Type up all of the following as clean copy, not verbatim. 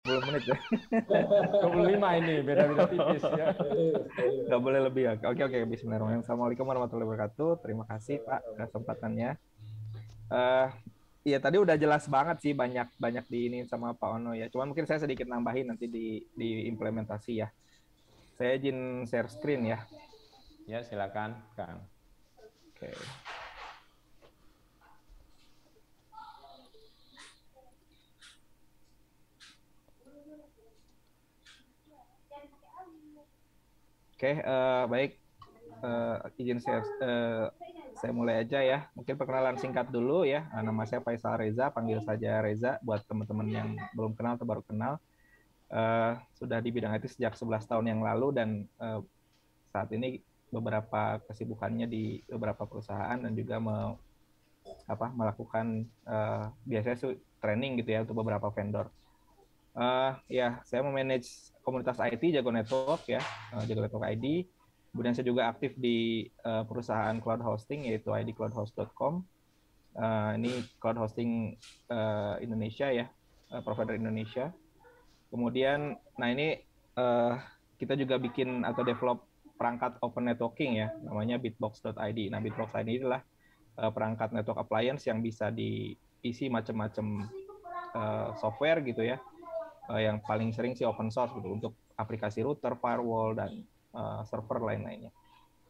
10 menit ya. 25 ini, beda-beda tipis ya. Nggak boleh lebih ya. Oke, oke. Bismillahirrahmanirrahim. Assalamualaikum warahmatullahi wabarakatuh. Terima kasih Pak kesempatannya. Eh Iya tadi udah jelas banget sih banyak banyak di ini sama Pak Ono ya. Cuman mungkin saya sedikit nambahin nanti di implementasi ya. Saya izin share screen ya. Ya, silakan, Kang. Oke. Oke, baik. Izin saya mulai aja ya. Mungkin perkenalan singkat dulu ya. Nama saya Faisal Reza, panggil saja Reza buat teman-teman yang belum kenal atau baru kenal. Sudah di bidang IT sejak 11 tahun yang lalu dan saat ini beberapa kesibukannya di beberapa perusahaan dan juga melakukan biasanya training gitu ya untuk beberapa vendor. Ya, saya memanage komunitas IT Jago Network ya, Jago Network ID. Kemudian saya juga aktif di perusahaan cloud hosting yaitu idcloudhost.com. Ini cloud hosting Indonesia ya, provider Indonesia. Kemudian, nah ini kita juga bikin atau develop perangkat open networking ya, namanya bitbox.id. Nah, bitbox.id adalah perangkat network appliance yang bisa diisi macam-macam software gitu ya. Yang paling sering sih open source gitu untuk aplikasi router, firewall dan server lain-lainnya.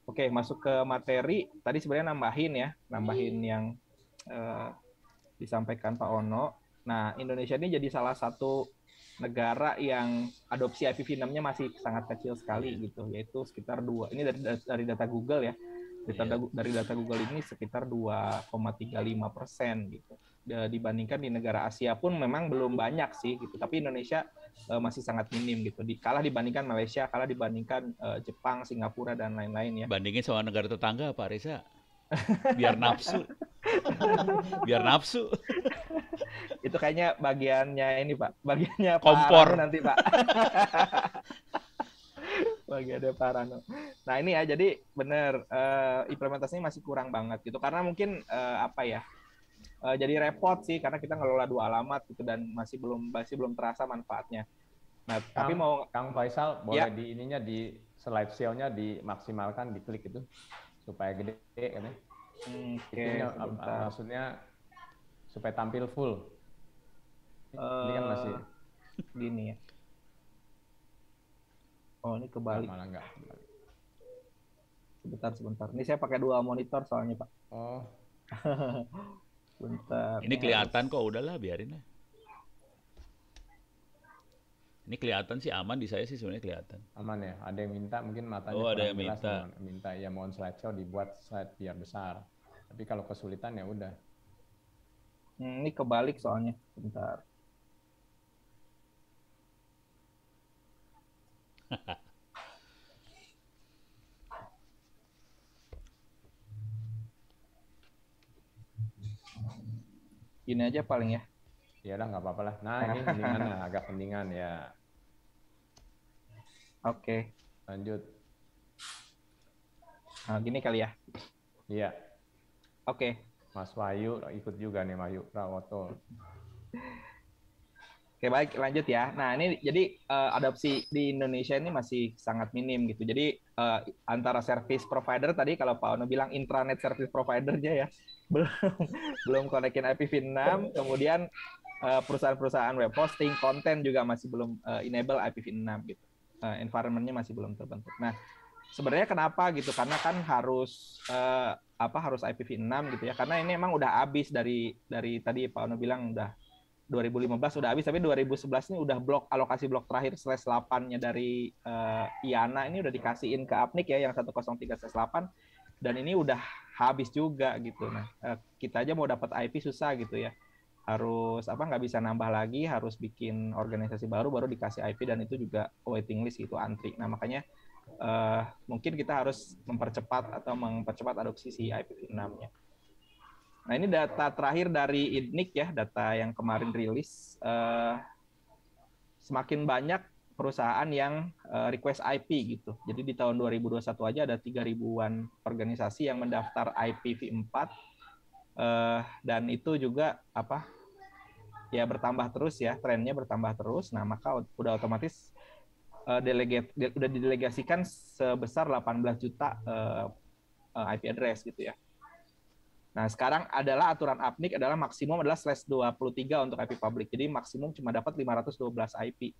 Oke, masuk ke materi. Tadi sebenarnya nambahin yang disampaikan Pak Ono. Nah, Indonesia ini jadi salah satu negara yang adopsi IPv6-nya masih sangat kecil sekali gitu, yaitu sekitar 2. Ini dari data Google ya. Dari data Google ini sekitar 2,35% gitu. Dibandingkan di negara Asia pun memang belum banyak sih gitu, tapi Indonesia masih sangat minim gitu. Kalah dibandingkan Malaysia, kalah dibandingkan Jepang, Singapura dan lain-lain ya. Bandingin sama negara tetangga Pak Reza. Biar nafsu. Biar nafsu. Itu kayaknya bagiannya ini Pak, bagiannya Kompor. Pak Rano nanti Pak. Bagiannya Pak Rano. Nah ini ya, jadi benar implementasinya masih kurang banget gitu, karena mungkin jadi repot sih karena kita ngelola 2 alamat gitu dan masih belum terasa manfaatnya. Nah, tapi Kang Faisal boleh ya, di ininya di slide show-nya dimaksimalkan, diklik itu supaya gede kan ya. Itunya maksudnya supaya tampil full. Ini kan masih gini ya. Oh, ini kebalik. Malah enggak kebalik. Sebentar. Ini saya pakai 2 monitor soalnya, Pak. Oh. Bentar. Ini kelihatan kok, udahlah biarin lah. Ini kelihatan sih aman, di saya sih sebenarnya kelihatan. Aman ya. Ada yang minta mungkin matanya ada kurang yang jelas, minta ya mohon slideshow dibuat slide biar besar. Tapi kalau kesulitan ya udah. Ini kebalik soalnya. Bentar. Gini aja paling ya. Ya udah nggak apa-apa lah. Nah ini pendingan lah, agak pendingan ya. Oke. Lanjut. Nah, gini kali ya. Iya. Oke. Mas Wahyu ikut juga nih, Wahyu Prawoto. Oke, baik, lanjut ya. Nah, ini jadi adopsi di Indonesia ini masih sangat minim gitu. Jadi antara service provider tadi kalau Pak Ono bilang intranet service provider-nya ya, belum konekin IPv6, kemudian perusahaan-perusahaan web hosting, konten juga masih belum enable IPv6 gitu. Environment-nya masih belum terbentuk. Nah, sebenarnya kenapa gitu? Karena kan harus harus IPv6 gitu ya. Karena ini emang udah habis dari tadi Pak Ono bilang udah 2015 udah habis, tapi 2011 ini udah alokasi blok terakhir /8-nya dari IANA ini udah dikasihin ke APNIK ya yang 103/8 dan ini udah habis juga gitu. Nah, kita aja mau dapat IP susah gitu ya. Harus nggak bisa nambah lagi, harus bikin organisasi baru dikasih IP dan itu juga waiting list gitu, antri. Nah, makanya mungkin kita harus mempercepat adopsi si IPv6-nya. Nah, ini data terakhir dari IDNIC ya, data yang kemarin rilis. Semakin banyak perusahaan yang request IP gitu. Jadi di tahun 2021 aja ada 3.000-an organisasi yang mendaftar IPv4 dan itu juga ya bertambah terus ya, trennya bertambah terus. Nah, maka udah otomatis udah didelegasikan sebesar 18 juta IP address gitu ya. Nah, sekarang adalah aturan APNIC adalah maksimum adalah /23 untuk IP public. Jadi maksimum cuma dapat 512 IP.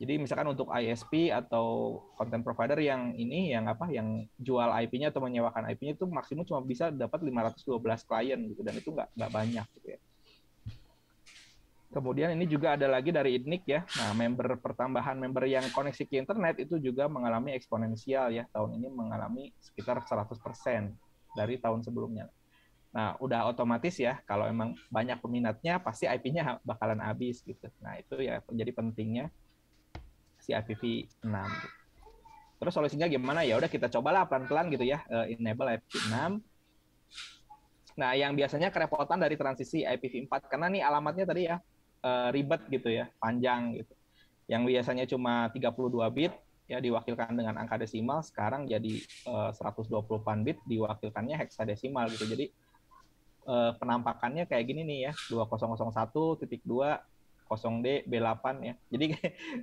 Jadi misalkan untuk ISP atau content provider yang jual IP-nya atau menyewakan IP-nya itu maksimum cuma bisa dapat 512 klien gitu, dan itu nggak banyak gitu ya. Kemudian ini juga ada lagi dari ITNIC ya. Nah, pertambahan member yang koneksi ke internet itu juga mengalami eksponensial ya. Tahun ini mengalami sekitar 100% dari tahun sebelumnya. Nah, udah otomatis ya, kalau emang banyak peminatnya, pasti IP-nya bakalan habis gitu. Nah, itu ya menjadi pentingnya si IPv6. Gitu. Terus solusinya gimana? Ya udah kita cobalah pelan-pelan gitu ya, enable IPv6. Nah, yang biasanya kerepotan dari transisi IPv4, karena nih alamatnya tadi ya, ribet gitu ya, panjang gitu. Yang biasanya cuma 32 bit, ya diwakilkan dengan angka desimal, sekarang jadi 128 bit, diwakilkannya heksadesimal gitu. Jadi penampakannya kayak gini nih ya, 2001.2.0D B8 ya. Jadi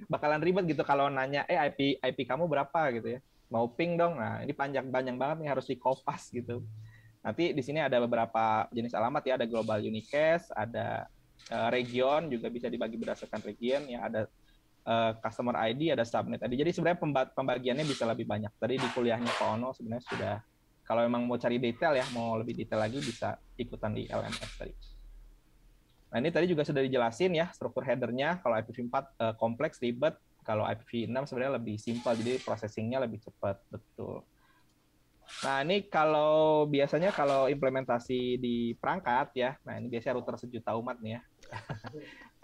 bakalan ribet gitu kalau nanya IP kamu berapa gitu ya. Mau ping dong. Nah, ini panjang banget nih, harus dikopas gitu. Nanti di sini ada beberapa jenis alamat ya, ada global unicast, ada region, juga bisa dibagi berdasarkan region ya, ada customer ID, ada subnet ID. Jadi sebenarnya pembagiannya bisa lebih banyak. Tadi di kuliahnya Pak Ono sebenarnya sudah, kalau memang mau cari detail ya, mau lebih detail lagi bisa ikutan di LMS tadi. Nah, ini tadi juga sudah dijelasin ya struktur headernya. Kalau IPv4 kompleks, ribet. Kalau IPv6 sebenarnya lebih simpel, jadi processingnya lebih cepat, betul. Nah, ini biasanya kalau implementasi di perangkat ya, nah ini biasanya router sejuta umat nih ya.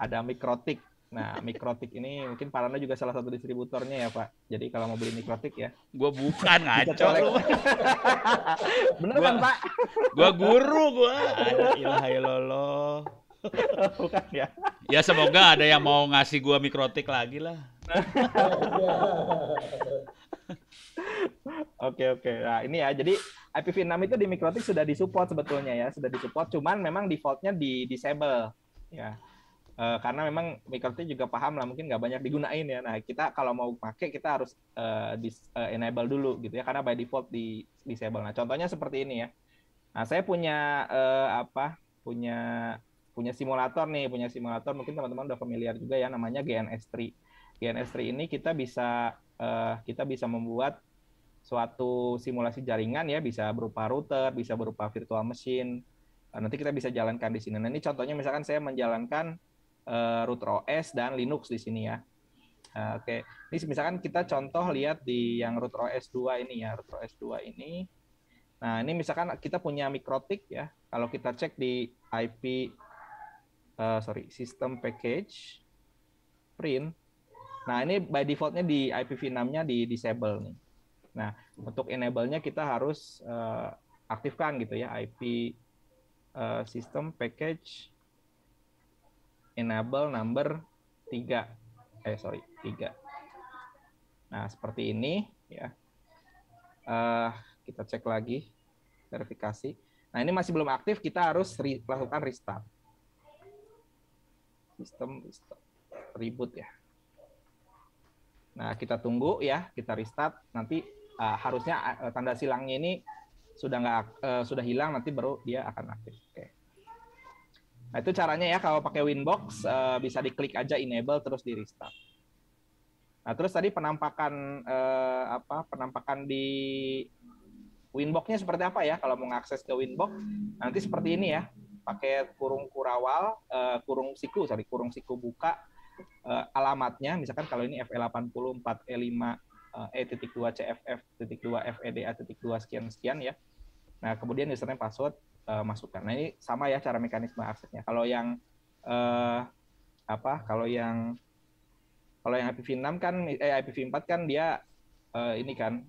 Ada Mikrotik. Nah, Mikrotik ini mungkin Parana juga salah satu distributornya ya, Pak. Jadi kalau mau beli Mikrotik ya. Gua bukan, ngaco lu. Bener kan, Pak? Gua guru, anak ilaha illallah. Bukan ya? Ya semoga ada yang mau ngasih gua Mikrotik lagi lah. Oke. Nah, ini ya. Jadi IPv6 itu di Mikrotik sudah disupport sebetulnya ya, sudah disupport. Cuman memang defaultnya di disable ya. Karena memang Mikrotik juga paham lah, mungkin nggak banyak digunain ya. Nah, kita kalau mau pakai kita harus enable dulu gitu ya, karena by default di disable. Nah, contohnya seperti ini ya. Nah, saya punya punya simulator nih, mungkin teman-teman udah familiar juga ya, namanya GNS3. GNS3 ini kita bisa membuat suatu simulasi jaringan ya, bisa berupa router, bisa berupa virtual machine. Nanti kita bisa jalankan di sini. Nah, ini contohnya misalkan saya menjalankan router OS dan Linux di sini ya. Oke. Ini misalkan kita contoh lihat di yang router OS 2 ini ya, router OS 2 ini. Nah, ini misalkan kita punya Mikrotik ya. Kalau kita cek di system package print. Nah, ini by defaultnya di IPv6-nya di disable nih. Nah, untuk enable-nya kita harus aktifkan gitu ya, IP system package enable number 3. Nah, seperti ini ya. Kita cek lagi verifikasi. Nah, ini masih belum aktif, kita harus lakukan restart. Sistem reboot ya. Nah, kita tunggu ya, kita restart. Nanti harusnya tanda silangnya ini sudah hilang, nanti baru dia akan aktif. Oke. Nah, itu caranya ya, kalau pakai Winbox bisa diklik aja enable terus di restart. Nah, terus tadi penampakan di Winbox-nya seperti apa ya? Kalau mau mengakses ke Winbox, nanti seperti ini ya. Pakai kurung kurawal, kurung siku buka, alamatnya, misalkan kalau ini FE84E5 E.2 CFF.2 FEDA.2 sekian ya. Nah, kemudian username password masukkan. Nah, ini sama ya cara mekanisme aksesnya. Kalau yang IPv6 kan IPv4 kan dia ini kan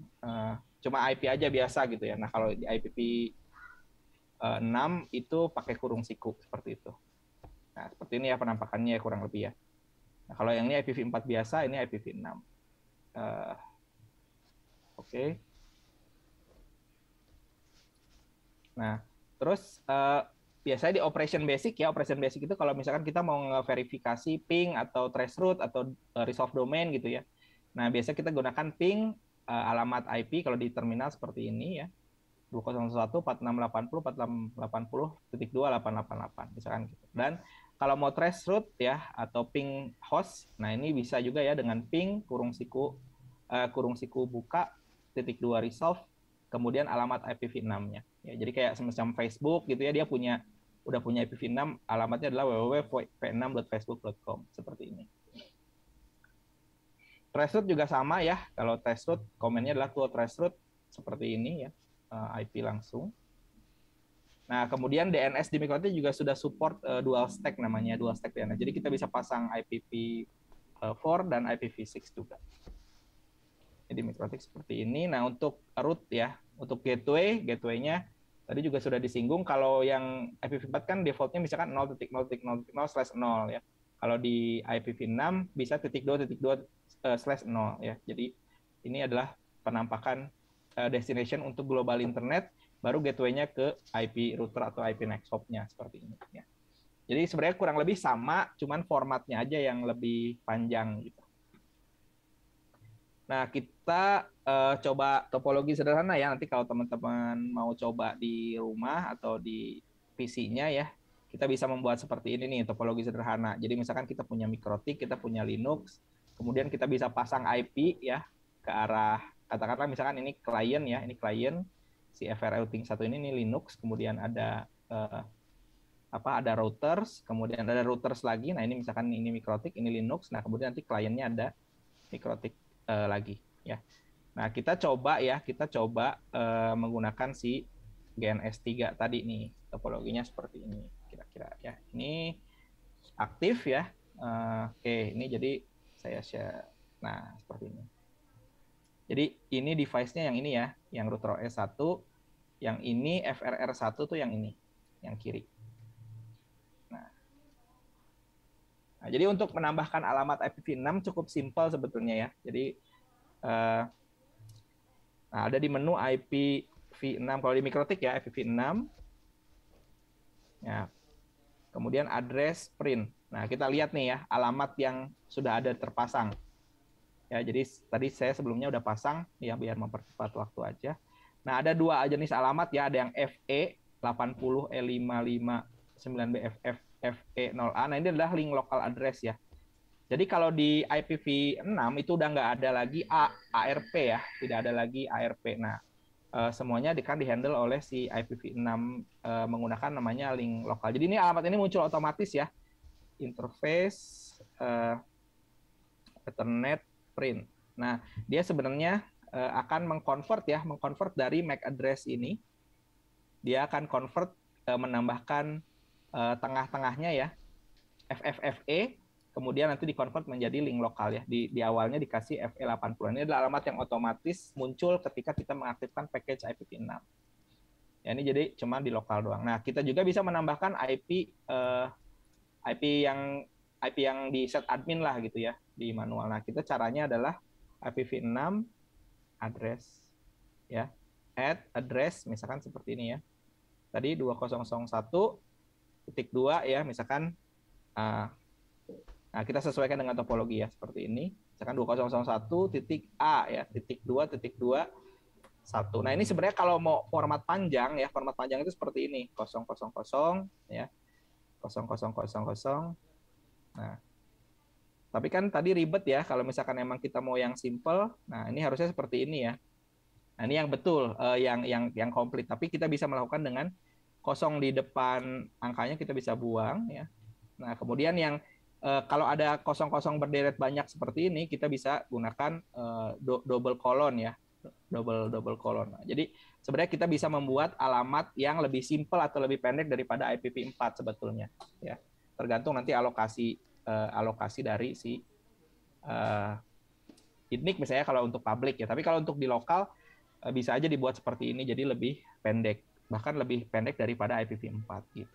cuma IP aja biasa gitu ya. Nah, kalau di IPv6 itu pakai kurung siku seperti itu. Nah, seperti ini ya penampakannya kurang lebih ya. Nah, kalau yang ini IPv4 biasa, ini IPv6. Oke. Nah, terus biasanya di operation basic ya, operation basic itu kalau misalkan kita mau nge-verifikasi ping atau traceroute atau resolve domain gitu ya. Nah, biasanya kita gunakan ping alamat IP kalau di terminal seperti ini ya. 201.4680.4680.2.888 misalkan gitu. Dan kalau mau traceroute ya atau ping host, nah ini bisa juga ya dengan ping kurung siku buka .2 resolve kemudian alamat IPv6-nya. Ya, jadi kayak semacam Facebook gitu ya, dia udah punya IPv6, alamatnya adalah www.v6.facebook.com seperti ini. Traceroute juga sama ya. Kalau traceroute komennya adalah to traceroute seperti ini ya, IP langsung. Nah, kemudian DNS di MikroTik juga sudah support dual stack namanya, dual stack DNS. Jadi kita bisa pasang IPv4 dan IPv6 juga. Jadi MikroTik seperti ini. Nah, untuk root ya, untuk gateway-nya tadi juga sudah disinggung. Kalau yang IPv4 kan defaultnya misalkan 0.0.0/0 ya. Kalau di IPv6 bisa .2.2/0 ya. Jadi ini adalah penampakan destination untuk global internet, baru gateway-nya ke IP router atau IP next hop-nya seperti ini ya. Jadi sebenarnya kurang lebih sama, cuman formatnya aja yang lebih panjang gitu. Nah, kita coba topologi sederhana ya. Nanti kalau teman-teman mau coba di rumah atau di PC-nya ya, kita bisa membuat seperti ini nih, topologi sederhana. Jadi misalkan kita punya MikroTik, kita punya Linux, kemudian kita bisa pasang IP ya ke arah, katakanlah misalkan ini klien ya, ini klien, si FR routing 1 ini Linux, kemudian ada ada routers, kemudian ada routers lagi. Nah, ini misalkan ini MikroTik, ini Linux. Nah, kemudian nanti kliennya ada MikroTik lagi ya. Nah, kita coba menggunakan si GNS3 tadi nih, topologinya seperti ini kira-kira ya. Ini aktif ya. Oke, ini jadi saya share. Nah, seperti ini. Jadi ini device-nya yang ini ya, yang router OS1, yang ini FRR1 tuh yang ini, yang kiri. Nah, jadi untuk menambahkan alamat IPv6 cukup simpel sebetulnya ya. Jadi nah, ada di menu IPv6 kalau di MikroTik ya, IPv6. Ya. Kemudian address print. Nah, kita lihat nih ya, alamat yang sudah ada terpasang. Ya, jadi tadi saya sebelumnya udah pasang ya biar mempercepat waktu aja. Nah, ada dua jenis alamat ya, ada yang FE 80E55 9BFF FE0A. Nah, ini adalah link local address ya. Jadi kalau di IPv6 itu udah nggak ada lagi ARP ya, tidak ada lagi ARP. Nah, semuanya dihandle oleh si IPv6 menggunakan namanya link lokal. Jadi ini alamat ini muncul otomatis ya. Interface Ethernet print. Nah, dia sebenarnya akan mengconvert dari MAC address ini. Dia akan convert menambahkan tengah-tengahnya ya, FFFE, kemudian nanti dikonvert menjadi link lokal ya. Di awalnya dikasih FE80. Ini adalah alamat yang otomatis muncul ketika kita mengaktifkan package IPv6. Ya, ini jadi cuma di lokal doang. Nah, kita juga bisa menambahkan IP yang di set admin lah gitu ya, di manual. Nah, kita caranya adalah IPv6 address ya, add address misalkan seperti ini ya. Tadi 2001.2 ya, misalkan nah, kita sesuaikan dengan topologi ya, seperti ini. Misalkan 2001.A ya, .2.2.1. Nah, ini sebenarnya kalau mau format panjang ya, format panjang itu seperti ini, 000 ya, 0000. Nah, tapi kan tadi ribet ya, kalau misalkan emang kita mau yang simple, nah ini harusnya seperti ini ya. Nah, ini yang betul, yang komplit. Tapi kita bisa melakukan dengan kosong di depan angkanya, kita bisa buang ya. Nah, kemudian yang kalau ada kosong-kosong berderet banyak seperti ini, kita bisa gunakan double colon ya, double colon. Nah, jadi sebenarnya kita bisa membuat alamat yang lebih simpel atau lebih pendek daripada IPv4 sebetulnya ya. Tergantung nanti alokasi dari si IDNIC misalnya kalau untuk publik ya. Tapi kalau untuk di lokal bisa aja dibuat seperti ini, jadi lebih pendek, bahkan lebih pendek daripada IPv4 gitu.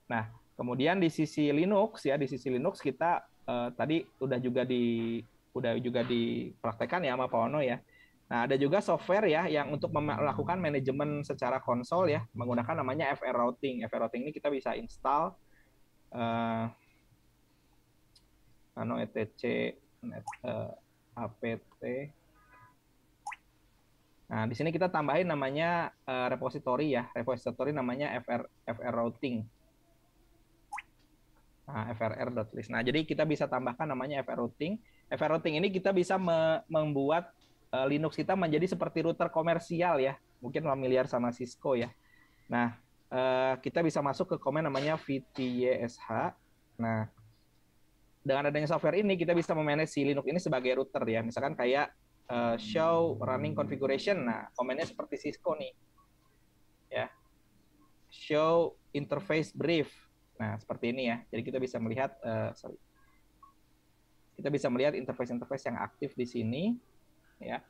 Nah, kemudian di sisi Linux ya, kita tadi udah juga dipraktekkan ya sama Pak Ono ya. Nah, ada juga software ya yang untuk melakukan manajemen secara konsol ya, menggunakan namanya FR Routing. FR Routing ini kita bisa install etc apt. Nah, di sini kita tambahin namanya repository ya. Repository namanya FR Routing. Nah, frr.list. Nah, jadi kita bisa tambahkan namanya FR Routing. FR Routing ini kita bisa membuat Linux kita menjadi seperti router komersial ya. Mungkin familiar sama Cisco ya. Nah, kita bisa masuk ke komen namanya vtysh. Nah, dengan adanya software ini kita bisa memanage si Linux ini sebagai router ya. Misalkan kayak show running configuration. Nah, komennya seperti Cisco nih. Ya. Show interface brief. Nah, seperti ini ya. Jadi kita bisa melihat kita bisa melihat interface-interface yang aktif di sini ya.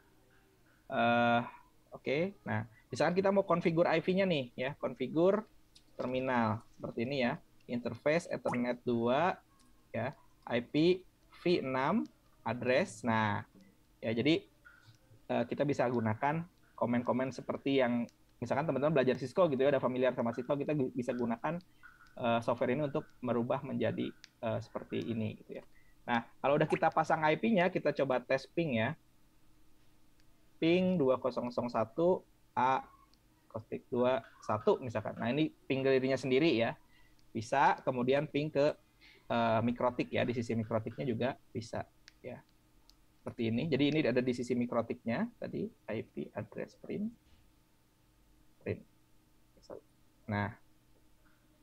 Oke. Nah, misalkan kita mau configure IP-nya nih ya, configure terminal seperti ini ya. Interface Ethernet 2 ya, IP v6 address. Nah, ya jadi kita bisa gunakan komen-komen seperti yang misalkan teman-teman belajar Cisco gitu ya, ada familiar sama Cisco, kita bisa gunakan software ini untuk merubah menjadi seperti ini gitu ya. Nah, kalau udah kita pasang IP-nya, kita coba tes ping ya. Ping 2001 A kostik 21 misalkan. Nah, ini ping dirinya sendiri ya. Bisa, kemudian ping ke mikrotik ya, di sisi mikrotiknya juga bisa ya. Seperti ini. Jadi ini ada di sisi mikrotiknya tadi IP address print. Nah,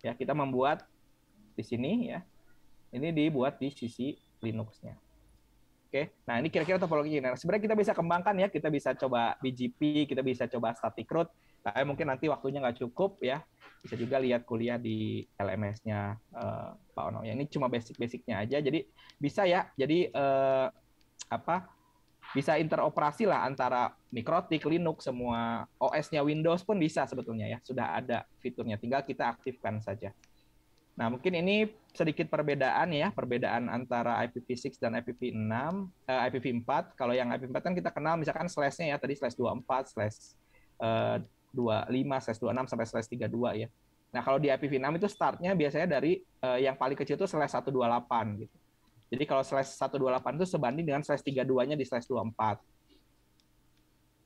ya kita membuat di sini ya. Ini dibuat di sisi Linux-nya. Oke. Nah, ini kira-kira topologinya. Nah, sebenarnya kita bisa kembangkan ya, kita bisa coba BGP, kita bisa coba static root. Tapi mungkin nanti waktunya nggak cukup ya. Bisa juga lihat kuliah di LMS-nya Pak Ono. Ya, ini cuma basic-basicnya aja. Jadi bisa ya. Jadi bisa interoperasi lah antara mikrotik, Linux, semua OS-nya Windows pun bisa sebetulnya ya. Sudah ada fiturnya, tinggal kita aktifkan saja. Nah, mungkin ini sedikit perbedaan ya, perbedaan antara IPv6 dan IPv6, IPv4. Kalau yang IPv4 kan kita kenal misalkan slash-nya ya, tadi slash 24, slash 25, slash 26, sampai slash 32 ya. Nah, kalau di IPv6 itu start-nya biasanya dari yang paling kecil itu slash 128 gitu. Jadi kalau slash 128 itu sebanding dengan slash 32-nya di slash 24.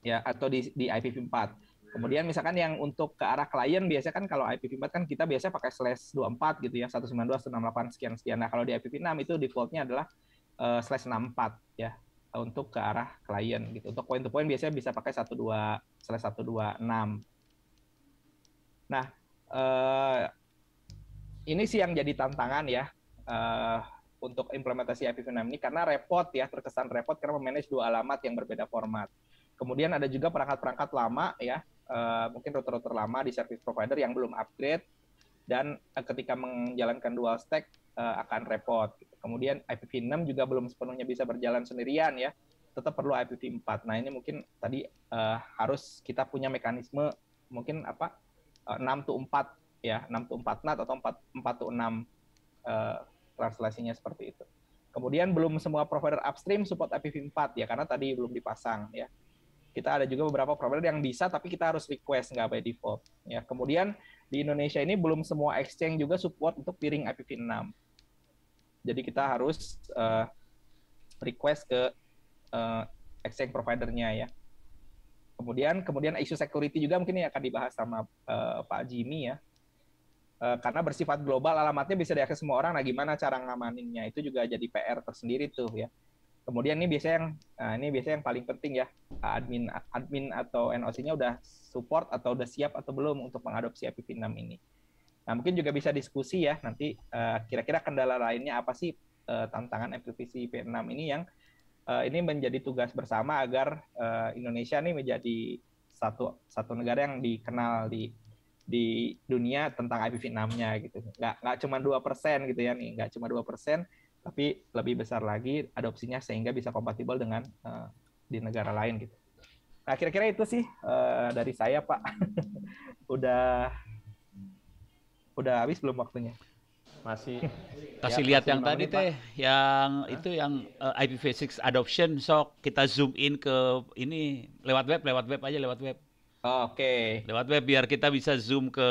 Ya, atau di IPv4. Kemudian misalkan yang untuk ke arah klien biasanya kan kalau IPv4 kan kita biasanya pakai slash 24 gitu ya, 192.168 sekian-sekian. Nah, kalau di IPv6 itu default-nya adalah slash 64 ya, untuk ke arah klien gitu. Untuk point to point biasanya bisa pakai 126. Nah, ini sih yang jadi tantangan ya untuk implementasi IPv6 ini, karena repot ya, terkesan repot karena memanage dua alamat yang berbeda format. Kemudian ada juga perangkat-perangkat lama ya, mungkin router-router lama di service provider yang belum upgrade, dan ketika menjalankan dual stack akan repot. Kemudian IPv6 juga belum sepenuhnya bisa berjalan sendirian ya, tetap perlu IPv4. Nah, ini mungkin tadi harus kita punya mekanisme mungkin 6 to 4 ya, 6 to 4 NAT atau 4 to 6 translasinya seperti itu. Kemudian belum semua provider upstream support IPv4 ya, karena tadi belum dipasang ya. Kita ada juga beberapa provider yang bisa, tapi kita harus request, nggak by default. Ya, kemudian di Indonesia ini belum semua exchange juga support untuk peering IPv6. Jadi kita harus request ke exchange providernya ya. Kemudian isu security juga mungkin ini akan dibahas sama Pak Jimmy ya. Karena bersifat global, alamatnya bisa diakses semua orang. Nah, gimana cara ngamaninnya? Itu juga jadi PR tersendiri tuh ya. Kemudian ini biasanya yang paling penting ya, admin atau NOC-nya udah support atau udah siap atau belum untuk mengadopsi IPv6 ini. Nah, mungkin juga bisa diskusi ya nanti kira-kira kendala lainnya apa sih tantangan IPv6 ini yang ini menjadi tugas bersama agar Indonesia ini menjadi satu negara yang dikenal di dunia tentang IPv6-nya gitu. Nggak cuma 2% gitu ya nih, nggak cuma 2%, tapi lebih besar lagi adopsinya sehingga bisa kompatibel dengan di negara lain gitu. Nah, kira-kira itu sih dari saya, Pak. Udah habis belum waktunya? masih Kasih ya, lihat masih yang 5 tadi menit, teh, Pak. itu yang IPv6 adoption, sok kita zoom in ke ini lewat web aja lewat web. Oke. Lewat web biar kita bisa zoom ke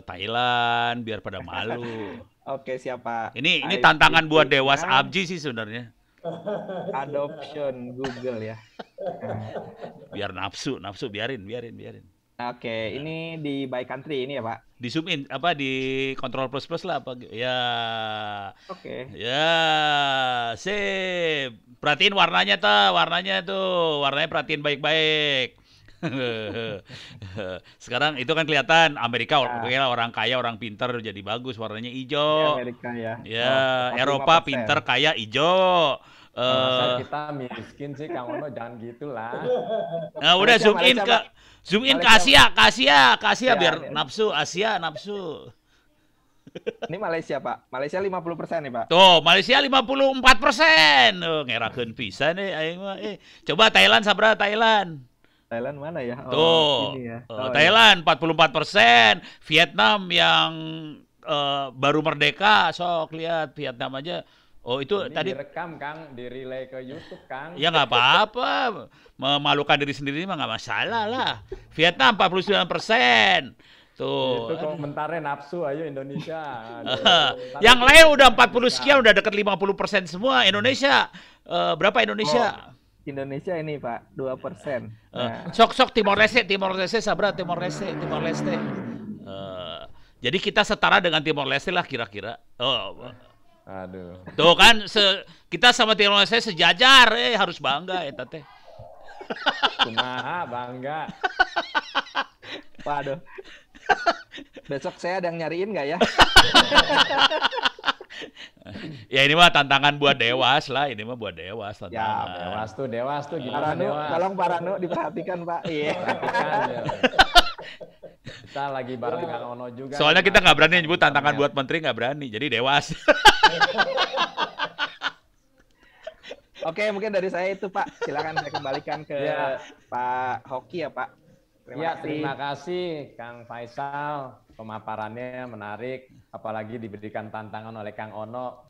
Thailand biar pada malu. Oke, siapa? Ini tantangan buat Dewas IPv6 Abji sih sebenarnya. adoption Google ya. Biar nafsu biarin. Oke, ini di by country ini ya, Pak. Di zoom in apa di control plus lah apa ya. Oke. Ya, sip. Perhatiin warnanya warnanya perhatiin baik-baik. Sekarang itu kan kelihatan Amerika orang kaya, orang pintar jadi bagus warnanya hijau. Amerika ya. Ya, Eropa 45%. pintar kaya hijau. Masa kita miskin sih Kang Ono, jangan gitulah. Nah, udah zoom in ke Asia Ya, biar ya. Asia nafsu. Ini Malaysia, Pak. Malaysia 50% nih, Pak. Tuh, Malaysia 54%. Oh, ngerakeun pisan aing mah. Coba Thailand sabaraha Thailand? Thailand mana ya? Tuh, Ini ya. Thailand 44%, Vietnam yang baru merdeka, sok lihat Vietnam aja. Oh itu Ini tadi direkam Kang, di relay ke YouTube Kang. ya nggak apa-apa, memalukan diri sendiri mah nggak masalah lah. Vietnam 49%, tuh. Itu komentarnya nafsu ayo Indonesia. Yang lain udah 40 sekian, udah deket 50% semua. Indonesia berapa Indonesia? Indonesia ini, Pak, 2%. Nah, Sok Timor Leste sabra Timor Leste. Jadi kita setara dengan Timor Leste lah kira-kira. Aduh. Tuh kan kita sama Timor Leste sejajar, harus bangga eta teh. Kumaha bangga. waduh. Besok saya ada yang nyariin nggak ya? Ya ini mah tantangan buat Dewas lah, ini mah buat Dewas Ya, tantangan. Dewas tuh Pak gimana Ranu, Dewas? tolong Pak Ranu diperhatikan, Pak. Iya. Perhatikan, ya. Kita lagi bareng Kang Ono juga. Soalnya kita nggak berani nyebut tantangan buat menteri, nggak berani, jadi Dewas. Oke, mungkin dari saya itu, Pak. Silakan saya kembalikan ke Pak Hoki ya, Pak. Terima kasih Kang Faisal, pemaparannya menarik, apalagi diberikan tantangan oleh Kang Ono.